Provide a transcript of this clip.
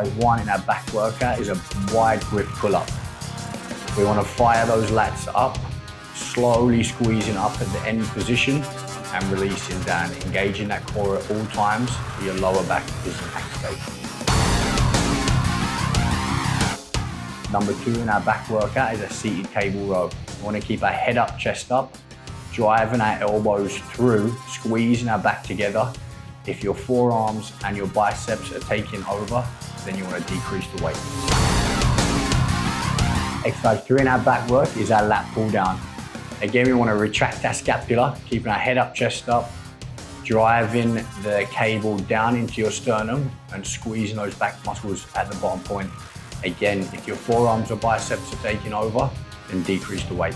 exercise 1 in our back workout is a wide grip pull-up. We want to fire those lats up, slowly squeezing up at the end position and releasing down, engaging that core at all times so your lower back isn't activated. Number 2 in our back workout is a seated cable row. We want to keep our head up, chest up, driving our elbows through, squeezing our back together. If your forearms and your biceps are taking over, then you want to decrease the weight. Exercise 3 in our back work is our lat pull down. Again, we want to retract our scapula, keeping our head up, chest up, driving the cable down into your sternum and squeezing those back muscles at the bottom point. Again, if your forearms or biceps are taking over, then decrease the weight.